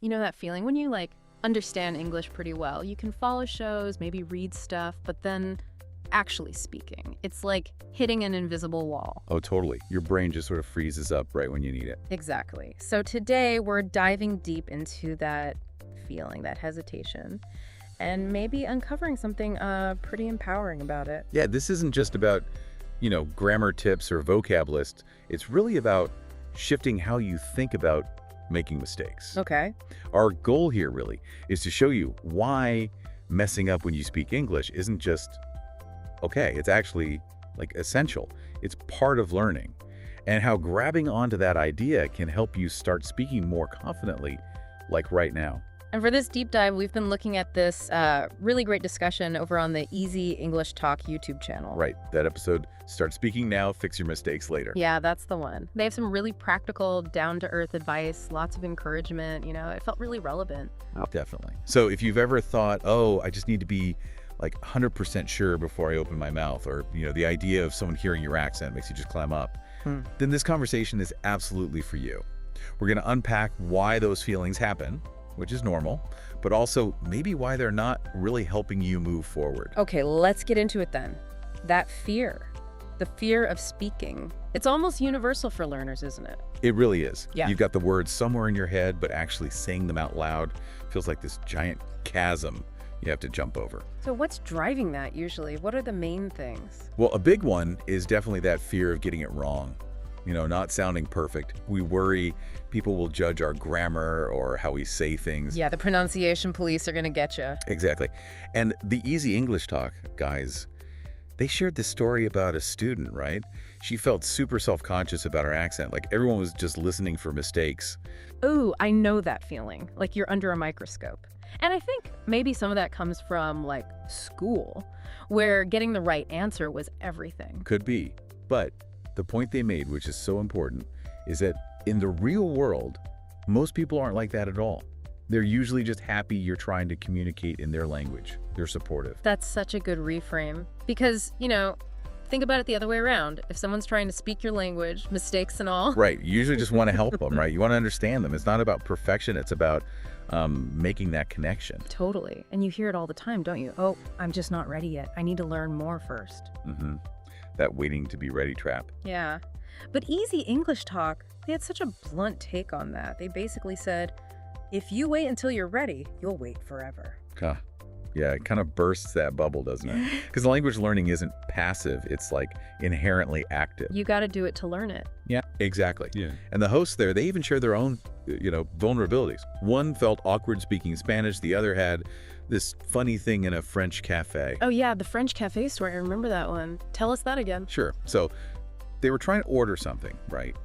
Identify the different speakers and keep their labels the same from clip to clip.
Speaker 1: You know that feeling when you, understand English pretty well. You can follow shows, maybe read stuff, but then actually speaking, it's like hitting an invisible wall.
Speaker 2: Oh, totally. Your brain just sort of freezes up right when you need it.
Speaker 1: Exactly. So today we're diving deep into that feeling, that hesitation, and maybe uncovering something pretty empowering about it.
Speaker 2: Yeah, this isn't just about, grammar tips or vocab lists. It's really about shifting how you think about making mistakes.
Speaker 1: Okay.
Speaker 2: Our goal here really is to show you why messing up when you speak English isn't just okay, it's actually essential. It's part of learning, and how grabbing onto that idea can help you start speaking more confidently, like right now.
Speaker 1: And for this deep dive, we've been looking at this really great discussion over on the Easy English Talk YouTube channel.
Speaker 2: Right, that episode, Start Speaking Now, Fix Your Mistakes Later.
Speaker 1: Yeah, that's the one. They have some really practical, down-to-earth advice, lots of encouragement, it felt really relevant.
Speaker 2: Oh, definitely. So if you've ever thought, oh, I just need to be 100% sure before I open my mouth, or, the idea of someone hearing your accent makes you just clam up, then this conversation is absolutely for you. We're going to unpack why those feelings happen, which is normal, but also maybe why they're not really helping you move forward.
Speaker 1: Okay, let's get into it then. That fear, the fear of speaking, it's almost universal for learners, isn't it?
Speaker 2: It really is.
Speaker 1: Yeah.
Speaker 2: You've got the words somewhere in your head, but actually saying them out loud feels like this giant chasm you have to jump over.
Speaker 1: So what's driving that usually? What are the main things?
Speaker 2: Well, a big one is definitely that fear of getting it wrong. Not sounding perfect. We worry people will judge our grammar or how we say things.
Speaker 1: Yeah, the pronunciation police are going to get you.
Speaker 2: Exactly. And the Easy English Talk guys, they shared this story about a student, right? She felt super self-conscious about her accent. Like everyone was just listening for mistakes.
Speaker 1: Ooh, I know that feeling. Like you're under a microscope. And I think maybe some of that comes from school, where getting the right answer was everything.
Speaker 2: Could be. But the point they made, which is so important, is that in the real world, most people aren't like that at all. They're usually just happy you're trying to communicate in their language. They're supportive.
Speaker 1: That's such a good reframe. Because, think about it the other way around. If someone's trying to speak your language, mistakes and all.
Speaker 2: Right. You usually just want to help them, right? You want to understand them. It's not about perfection. It's about making that connection.
Speaker 1: Totally. And you hear it all the time, don't you? Oh, I'm just not ready yet. I need to learn more first.
Speaker 2: Mm-hmm. That waiting to be ready trap.
Speaker 1: Yeah. But Easy English Talk, they had such a blunt take on that. They basically said, if you wait until you're ready, you'll wait forever.
Speaker 2: Yeah, it kind of bursts that bubble, doesn't it? Because language learning isn't passive. It's inherently active.
Speaker 1: You got to do it to learn it.
Speaker 2: Yeah, exactly.
Speaker 3: Yeah.
Speaker 2: And the hosts there, they even share their own, vulnerabilities. One felt awkward speaking Spanish. The other had this funny thing in a French cafe.
Speaker 1: Oh yeah, the French cafe story. I remember that one. Tell us that again.
Speaker 2: Sure. So they were trying to order something, right?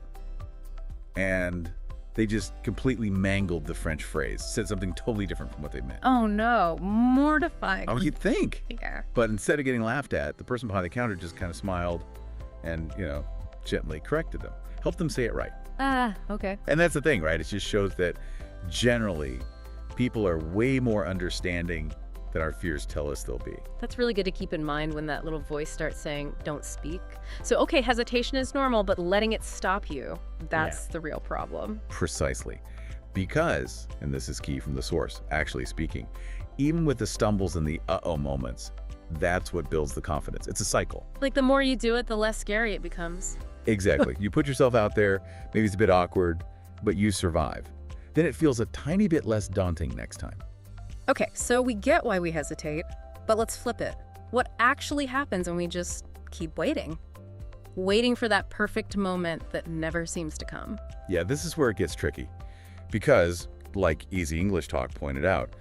Speaker 2: And they just completely mangled the French phrase, said something totally different from what they meant.
Speaker 1: Oh no, mortifying.
Speaker 2: Oh, you'd think.
Speaker 1: Yeah.
Speaker 2: But instead of getting laughed at, the person behind the counter just kind of smiled and, gently corrected them, helped them say it right.
Speaker 1: Okay.
Speaker 2: And that's the thing, right? It just shows that generally people are way more understanding than our fears tell us they'll be.
Speaker 1: That's really good to keep in mind when that little voice starts saying, don't speak. So, okay, hesitation is normal, but letting it stop you, that's the real problem.
Speaker 2: Precisely. Because, and this is key from the source, actually speaking, even with the stumbles and the uh-oh moments, that's what builds the confidence. It's a cycle.
Speaker 1: Like the more you do it, the less scary it becomes.
Speaker 2: Exactly. You put yourself out there, maybe it's a bit awkward, but you survive. Then it feels a tiny bit less daunting next time.
Speaker 1: Okay, so we get why we hesitate, but let's flip it. What actually happens when we just keep waiting? Waiting for that perfect moment that never seems to come.
Speaker 2: Yeah, this is where it gets tricky. Because, like Easy English Talk pointed out,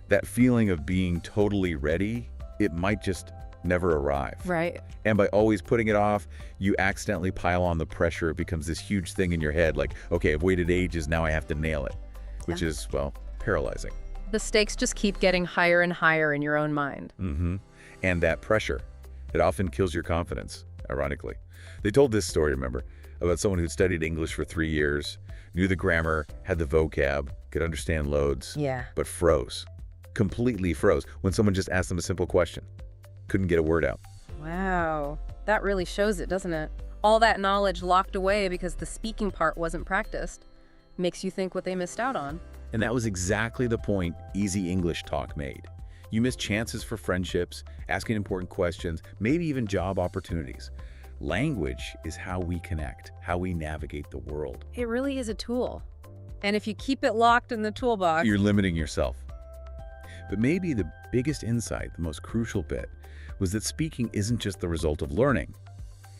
Speaker 2: that feeling of being totally ready, it might just never arrive.
Speaker 1: Right.
Speaker 2: And by always putting it off, you accidentally pile on the pressure. It becomes this huge thing in your head, like, okay, I've waited ages, now I have to nail it, which is, well, paralyzing.
Speaker 1: The stakes just keep getting higher and higher in your own mind.
Speaker 2: Mm-hmm. And that pressure, it often kills your confidence, ironically. They told this story, remember, about someone who'd studied English for 3 years, knew the grammar, had the vocab, could understand loads,
Speaker 1: Yeah.
Speaker 2: but froze. Completely froze when someone just asked them a simple question. Couldn't get a word out.
Speaker 1: Wow. That really shows it, doesn't it? All that knowledge locked away because the speaking part wasn't practiced. Makes you think what they missed out on.
Speaker 2: And that was exactly the point Easy English Talk made. You miss chances for friendships, asking important questions, maybe even job opportunities. Language is how we connect, how we navigate the world.
Speaker 1: It really is a tool. And if you keep it locked in the toolbox,
Speaker 2: You're limiting yourself. But maybe the biggest insight, the most crucial bit, was that speaking isn't just the result of learning.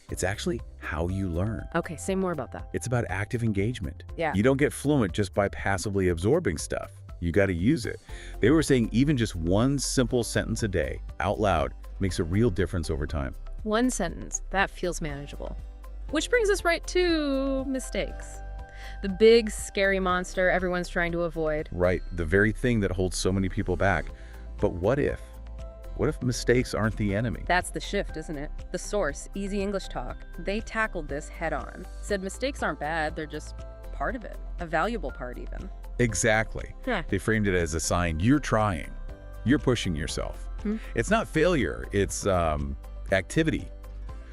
Speaker 2: It's actually how you learn.
Speaker 1: Okay, say more about that.
Speaker 2: It's about active engagement.
Speaker 1: Yeah.
Speaker 2: You don't get fluent just by passively absorbing stuff. You got to use it. They were saying even just one simple sentence a day, out loud, makes a real difference over time.
Speaker 1: One sentence, that feels manageable. Which brings us right to mistakes. The big, scary monster everyone's trying to avoid.
Speaker 2: Right, the very thing that holds so many people back. But what if? What if mistakes aren't the enemy?
Speaker 1: That's the shift, isn't it? The source, Easy English Talk, they tackled this head on. Said mistakes aren't bad, they're just part of it. A valuable part, even.
Speaker 2: Exactly.
Speaker 1: Yeah.
Speaker 2: They framed it as a sign you're trying. You're pushing yourself. It's not failure, it's activity.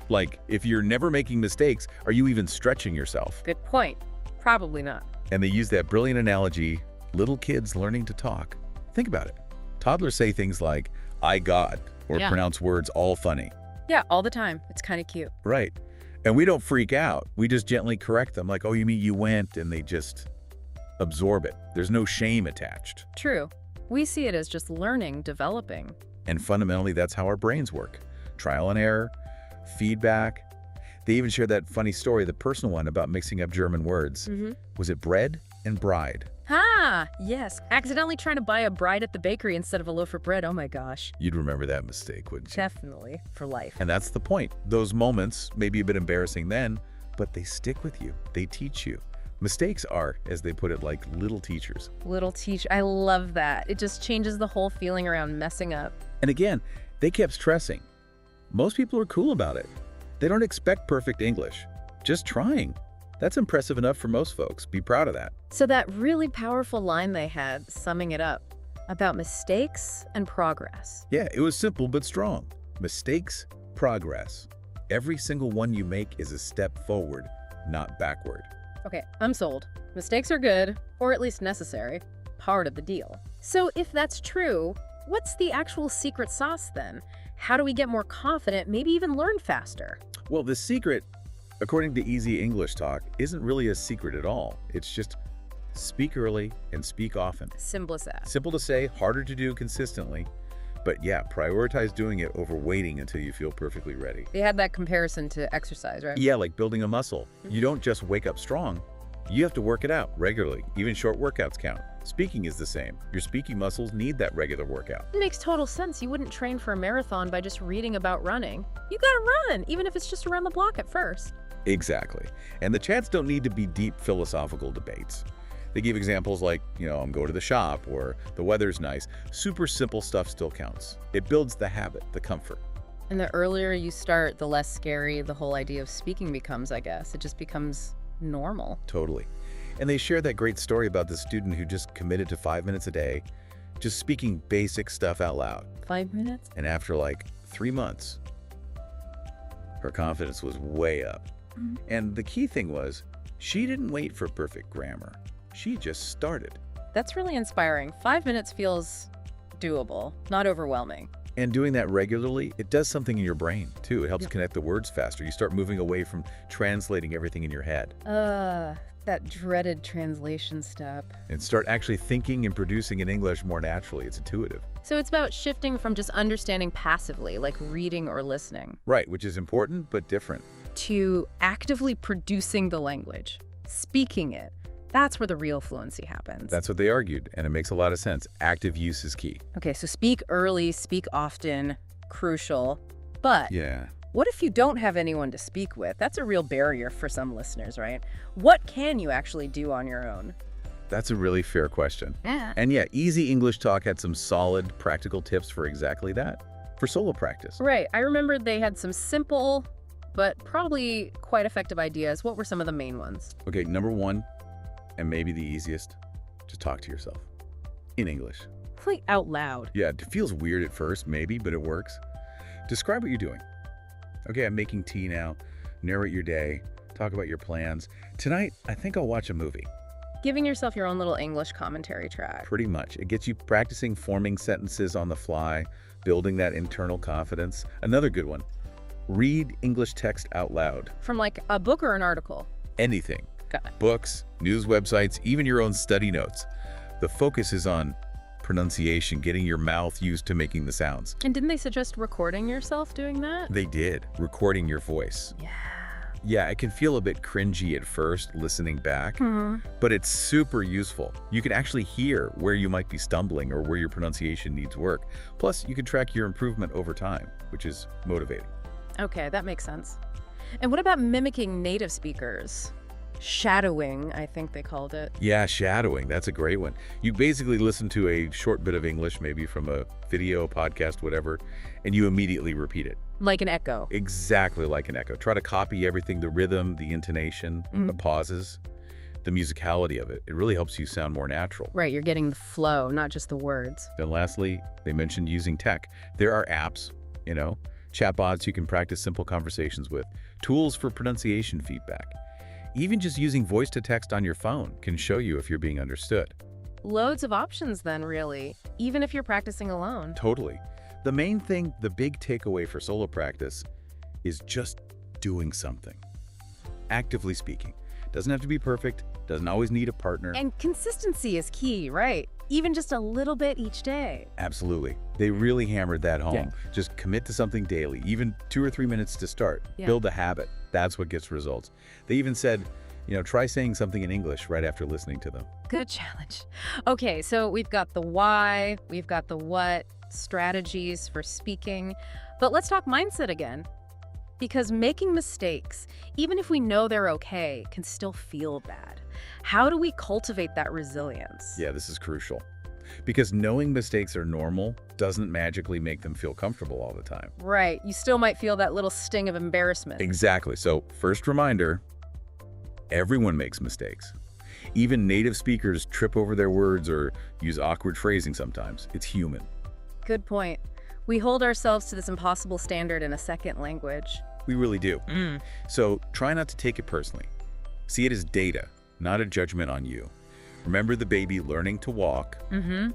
Speaker 2: Like, if you're never making mistakes, are you even stretching yourself?
Speaker 1: Good point. Probably not.
Speaker 2: And they use that brilliant analogy, little kids learning to talk. Think about it. Toddlers say things like, I got, or
Speaker 1: Yeah.
Speaker 2: pronounce words all funny.
Speaker 1: Yeah, all the time. It's kind of cute.
Speaker 2: Right. And we don't freak out. We just gently correct them, like, oh, you mean you went, and they just absorb it. There's no shame attached.
Speaker 1: True. We see it as just learning, developing.
Speaker 2: And fundamentally, that's how our brains work. Trial and error, feedback. They even shared that funny story, the personal one, about mixing up German words. Was it bread and bride?
Speaker 1: Ah, yes. Accidentally trying to buy a bride at the bakery instead of a loaf of bread. Oh my gosh.
Speaker 2: You'd remember that mistake, wouldn't you?
Speaker 1: Definitely. For life.
Speaker 2: And that's the point. Those moments may be a bit embarrassing then, but they stick with you. They teach you. Mistakes are, as they put it, like little teachers.
Speaker 1: Little teach. I love that. It just changes the whole feeling around messing up.
Speaker 2: And again, they kept stressing. Most people are cool about it. They don't expect perfect English. Just trying. That's impressive enough for most folks. Be proud of that.
Speaker 1: So that really powerful line they had, summing it up, about mistakes and progress.
Speaker 2: Yeah, it was simple but strong. Mistakes, progress. Every single one you make is a step forward, not backward.
Speaker 1: Okay, I'm sold. Mistakes are good, or at least necessary. Part of the deal. So if that's true, what's the actual secret sauce then? How do we get more confident, maybe even learn faster?
Speaker 2: Well, the secret, according to Easy English Talk, isn't really a secret at all. It's just speak early and speak often.
Speaker 1: Simple as that.
Speaker 2: Simple to say, harder to do consistently. But yeah, prioritize doing it over waiting until you feel perfectly ready.
Speaker 1: They had that comparison to exercise, right?
Speaker 2: Yeah, like building a muscle. You don't just wake up strong. You have to work it out regularly. Even short workouts count. Speaking is the same. Your speaking muscles need that regular workout.
Speaker 1: It makes total sense. You wouldn't train for a marathon by just reading about running. You gotta run, even if it's just around the block at first.
Speaker 2: Exactly. And the chats don't need to be deep philosophical debates. They give examples like, I'm going to the shop, or the weather's nice. Super simple stuff still counts. It builds the habit, the comfort.
Speaker 1: And the earlier you start, the less scary the whole idea of speaking becomes, I guess. It just becomes normal.
Speaker 2: Totally. And they share that great story about the student who just committed to 5 minutes a day, just speaking basic stuff out loud.
Speaker 1: 5 minutes?
Speaker 2: And after like 3 months, her confidence was way up. And the key thing was, she didn't wait for perfect grammar. She just started.
Speaker 1: That's really inspiring. 5 minutes feels doable, not overwhelming.
Speaker 2: And doing that regularly, it does something in your brain, too. It helps connect the words faster. You start moving away from translating everything in your head.
Speaker 1: That dreaded translation step.
Speaker 2: And start actually thinking and producing in English more naturally. It's intuitive.
Speaker 1: So it's about shifting from just understanding passively, like reading or listening,
Speaker 2: Right, which is important, but different.
Speaker 1: to actively producing the language, speaking it. That's where the real fluency happens.
Speaker 2: That's what they argued, and it makes a lot of sense. Active use is key.
Speaker 1: Okay, so speak early, speak often, crucial. But
Speaker 2: Yeah.
Speaker 1: what if you don't have anyone to speak with? That's a real barrier for some listeners, right? What can you actually do on your own?
Speaker 2: That's a really fair question.
Speaker 1: Yeah.
Speaker 2: And yeah, Easy English Talk had some solid practical tips for exactly that. For solo practice.
Speaker 1: Right. I remember they had some simple, but probably quite effective ideas. What were some of the main ones?
Speaker 2: Okay, number one, and maybe the easiest, just talk to yourself. In English.
Speaker 1: Like out loud.
Speaker 2: Yeah, it feels weird at first, maybe, but it works. Describe what you're doing. Okay, I'm making tea now. Narrate your day. Talk about your plans. Tonight, I think I'll watch a movie.
Speaker 1: Giving yourself your own little English commentary track.
Speaker 2: Pretty much. It gets you practicing forming sentences on the fly, building that internal confidence. Another good one, read English text out loud.
Speaker 1: From like a book or an article?
Speaker 2: Anything.
Speaker 1: Got it.
Speaker 2: Books, news websites, even your own study notes. The focus is on pronunciation, getting your mouth used to making the sounds.
Speaker 1: And didn't they suggest recording yourself doing that?
Speaker 2: They did, recording your voice.
Speaker 1: Yeah.
Speaker 2: Yeah, it can feel a bit cringy at first, listening back, but it's super useful. You can actually hear where you might be stumbling or where your pronunciation needs work. Plus, you can track your improvement over time, which is motivating.
Speaker 1: Okay, that makes sense. And what about mimicking native speakers? Shadowing, I think they called it.
Speaker 2: Yeah, shadowing, that's a great one. You basically listen to a short bit of English, maybe from a video, podcast, whatever, and you immediately repeat it.
Speaker 1: Like an echo.
Speaker 2: Exactly like an echo. Try to copy everything, the rhythm, the intonation, the pauses, the musicality of it. It really helps you sound more natural.
Speaker 1: Right, you're getting the flow, not just the words.
Speaker 2: Then lastly, they mentioned using tech. There are apps, chatbots you can practice simple conversations with, tools for pronunciation feedback. Even just using voice to text on your phone can show you if you're being understood.
Speaker 1: Loads of options then, really, even if you're practicing alone.
Speaker 2: Totally. The main thing, the big takeaway for solo practice is just doing something. Actively speaking. Doesn't have to be perfect, doesn't always need a partner.
Speaker 1: And consistency is key, right? Even just a little bit each day.
Speaker 2: Absolutely. They really hammered that home.
Speaker 1: Yeah.
Speaker 2: Just commit to something daily, even 2 or 3 minutes to start.
Speaker 1: Yeah.
Speaker 2: Build a habit. That's what gets results. They even said, try saying something in English right after listening to them.
Speaker 1: Good challenge. Okay, so we've got the why, we've got the what, strategies for speaking, but let's talk mindset again. Because making mistakes, even if we know they're okay, can still feel bad. How do we cultivate that resilience?
Speaker 2: Yeah, this is crucial. Because knowing mistakes are normal doesn't magically make them feel comfortable all the time.
Speaker 1: Right, you still might feel that little sting of embarrassment.
Speaker 2: Exactly. So, first reminder, everyone makes mistakes. Even native speakers trip over their words or use awkward phrasing sometimes. It's human.
Speaker 1: Good point. We hold ourselves to this impossible standard in a second language.
Speaker 2: We really do. So try not to take it personally. See it as data, not a judgment on you. Remember the baby learning to walk.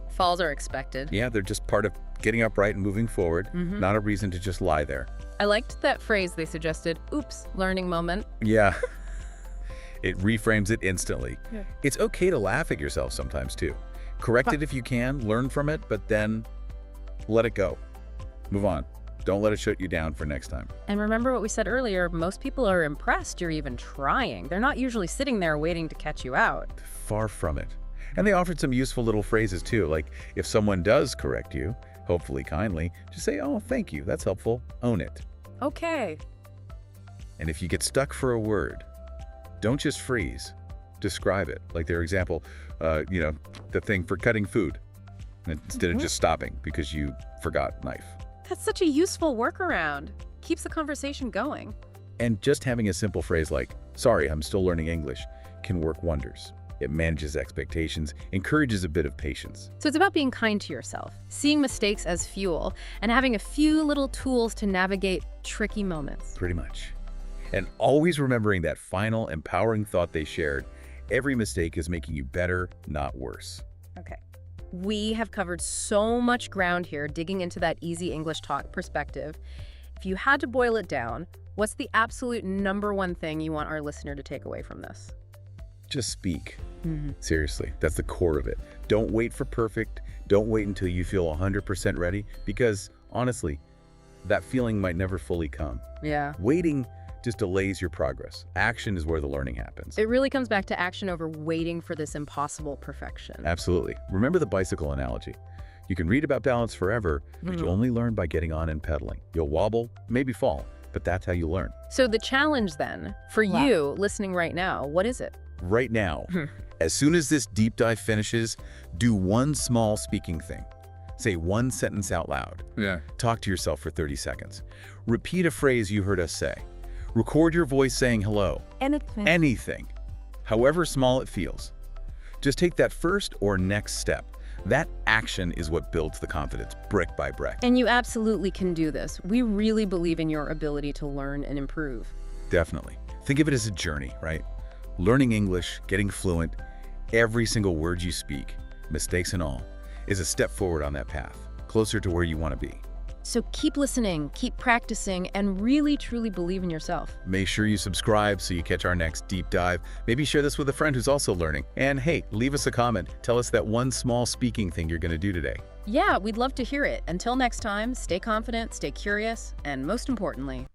Speaker 1: Falls are expected.
Speaker 2: Yeah, they're just part of getting upright and moving forward, not a reason to just lie there.
Speaker 1: I liked that phrase they suggested, oops, learning moment.
Speaker 2: Yeah. It reframes it instantly.
Speaker 1: Yeah.
Speaker 2: It's okay to laugh at yourself sometimes too. Correct it if you can, learn from it, but then let it go. Move on. Don't let it shut you down for next time.
Speaker 1: And remember what we said earlier, most people are impressed you're even trying. They're not usually sitting there waiting to catch you out.
Speaker 2: Far from it. And they offered some useful little phrases too, like if someone does correct you, hopefully kindly, just say, "Oh, thank you, that's helpful." Own it.
Speaker 1: Okay.
Speaker 2: And if you get stuck for a word, don't just freeze. Describe it. Like their example, the thing for cutting food, instead of just stopping because you forgot knife.
Speaker 1: That's such a useful workaround. Keeps the conversation going.
Speaker 2: And just having a simple phrase like, "Sorry, I'm still learning English," can work wonders. It manages expectations, encourages a bit of patience.
Speaker 1: So it's about being kind to yourself, seeing mistakes as fuel, and having a few little tools to navigate tricky moments.
Speaker 2: Pretty much. And always remembering that final empowering thought they shared, every mistake is making you better, not worse.
Speaker 1: Okay. We have covered so much ground here, digging into that easy English talk perspective. If you had to boil it down, what's the absolute #1 thing you want our listener to take away from this?
Speaker 2: Just speak. Seriously, that's the core of it. Don't wait for perfect. Don't wait until you feel 100% ready, because honestly, that feeling might never fully come.
Speaker 1: Yeah.
Speaker 2: Waiting just delays your progress. Action is where the learning happens.
Speaker 1: It really comes back to action over waiting for this impossible perfection.
Speaker 2: Absolutely. Remember the bicycle analogy. You can read about balance forever, but you only learn by getting on and pedaling. You'll wobble, maybe fall, but that's how you learn.
Speaker 1: So the challenge then, for you listening right now, what is it?
Speaker 2: Right now, as soon as this deep dive finishes, do one small speaking thing. Say one sentence out loud.
Speaker 3: Yeah.
Speaker 2: Talk to yourself for 30 seconds. Repeat a phrase you heard us say. Record your voice saying hello. Anything. However small it feels. Just take that first or next step. That action is what builds the confidence, brick by brick.
Speaker 1: And you absolutely can do this. We really believe in your ability to learn and improve.
Speaker 2: Definitely. Think of it as a journey, right? Learning English, getting fluent, Every single word you speak, mistakes and all, is a step forward on that path, closer to where you want to be.
Speaker 1: So keep listening, keep practicing, and really truly believe in yourself.
Speaker 2: Make sure you subscribe so you catch our next deep dive. Maybe share this with a friend who's also learning. And hey, leave us a comment. Tell us that one small speaking thing you're going to do today.
Speaker 1: Yeah, we'd love to hear it. Until next time, stay confident, stay curious, and most importantly,